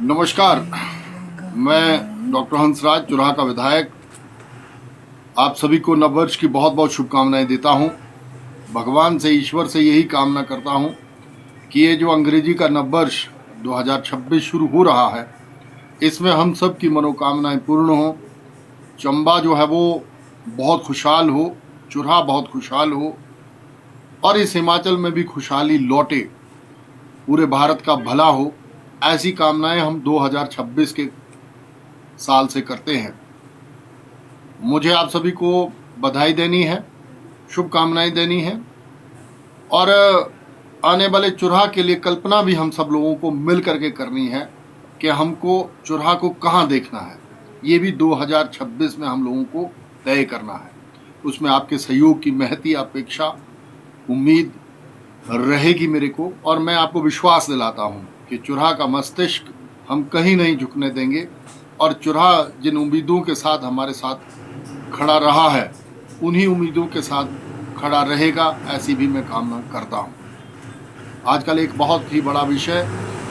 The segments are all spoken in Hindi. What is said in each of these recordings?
नमस्कार। मैं डॉक्टर हंसराज, चुराह का विधायक, आप सभी को नववर्ष की बहुत बहुत शुभकामनाएं देता हूं। भगवान से, ईश्वर से यही कामना करता हूं कि ये जो अंग्रेजी का नववर्ष 2026 शुरू हो रहा है, इसमें हम सब की मनोकामनाएं पूर्ण हों। चंबा जो है वो बहुत खुशहाल हो, चुराह बहुत खुशहाल हो और इस हिमाचल में भी खुशहाली लौटे, पूरे भारत का भला हो, ऐसी कामनाएं हम 2026 के साल से करते हैं। मुझे आप सभी को बधाई देनी है, शुभकामनाएं देनी है और आने वाले चुराह के लिए कल्पना भी हम सब लोगों को मिल करके करनी है कि हमको चुराह को कहाँ देखना है। ये भी 2026 में हम लोगों को तय करना है। उसमें आपके सहयोग की महती अपेक्षा, उम्मीद रहेगी मेरे को, और मैं आपको विश्वास दिलाता हूँ कि चुराह का मस्तिष्क हम कहीं नहीं झुकने देंगे और चुराह जिन उम्मीदों के साथ हमारे साथ खड़ा रहा है, उन्हीं उम्मीदों के साथ खड़ा रहेगा, ऐसी भी मैं कामना करता हूँ। आजकल एक बहुत ही बड़ा विषय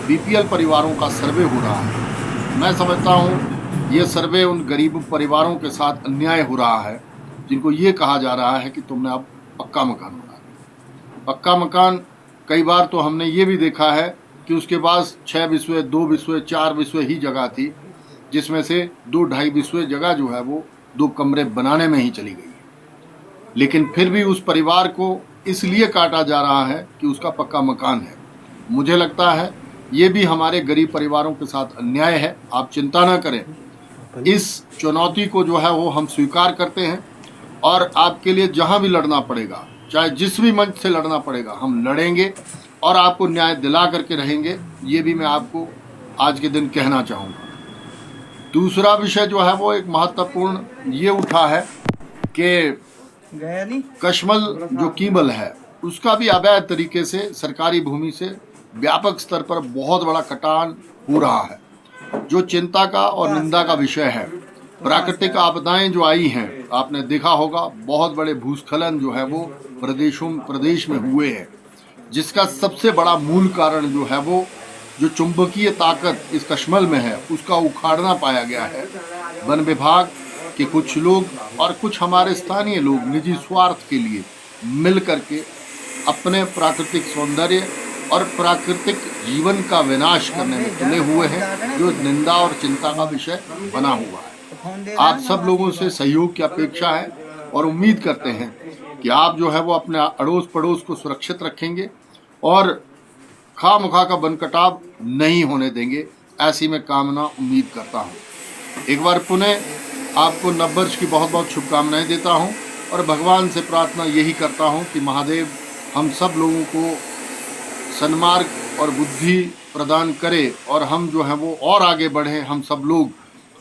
बीपीएल परिवारों का सर्वे हो रहा है। मैं समझता हूँ ये सर्वे उन गरीब परिवारों के साथ अन्याय हो रहा है जिनको ये कहा जा रहा है कि तुमने अब पक्का मकान बना दिया। पक्का मकान, कई बार तो हमने ये भी देखा है कि उसके पास 6 बिस्वे, 2 बिस्वे, 4 बिस्वे ही जगह थी, जिसमें से 2-2.5 बिस्वे जगह जो है वो 2 कमरे बनाने में ही चली गई है। लेकिन फिर भी उस परिवार को इसलिए काटा जा रहा है कि उसका पक्का मकान है। मुझे लगता है ये भी हमारे गरीब परिवारों के साथ अन्याय है। आप चिंता न करें, इस चुनौती को जो है वो हम स्वीकार करते हैं और आपके लिए जहां भी लड़ना पड़ेगा, चाहे जिस भी मंच से लड़ना पड़ेगा, हम लड़ेंगे और आपको न्याय दिला करके रहेंगे। ये भी मैं आपको आज के दिन कहना चाहूँगा। दूसरा विषय जो है वो एक महत्वपूर्ण ये उठा है कि कशमल जो कीमल है, उसका भी अवैध तरीके से सरकारी भूमि से व्यापक स्तर पर बहुत बड़ा कटान हो रहा है, जो चिंता का और निंदा का विषय है। प्राकृतिक आपदाएं जो आई हैं, आपने देखा होगा, बहुत बड़े भूस्खलन जो है वो प्रदेश में हुए हैं, जिसका सबसे बड़ा मूल कारण जो है वो जो चुंबकीय ताकत इस कशमल में है, उसका उखाड़ना पाया गया है। वन विभाग के कुछ लोग और कुछ हमारे स्थानीय लोग निजी स्वार्थ के लिए मिल करके अपने प्राकृतिक सौंदर्य और प्राकृतिक जीवन का विनाश करने में तुले हुए हैं, जो निंदा और चिंता का विषय बना हुआ है। आप सब लोगों से सहयोग की अपेक्षा है और उम्मीद करते हैं कि आप जो है वो अपने अड़ोस पड़ोस को सुरक्षित रखेंगे और खामखा का वन कटाव नहीं होने देंगे, ऐसी मैं कामना उम्मीद करता हूँ। एक बार पुनः आपको नववर्ष की बहुत बहुत शुभकामनाएं देता हूँ और भगवान से प्रार्थना यही करता हूँ कि महादेव हम सब लोगों को सन्मार्ग और बुद्धि प्रदान करे और हम जो है वो और आगे बढ़ें, हम सब लोग,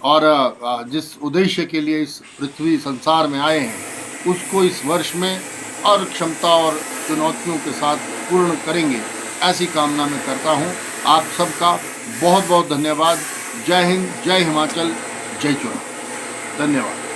और जिस उद्देश्य के लिए इस पृथ्वी संसार में आए हैं उसको इस वर्ष में और क्षमता और चुनौतियों के साथ पूर्ण करेंगे, ऐसी कामना मैं करता हूँ। आप सबका बहुत बहुत धन्यवाद। जय हिंद, जय हिमाचल, जय चुनाव। धन्यवाद।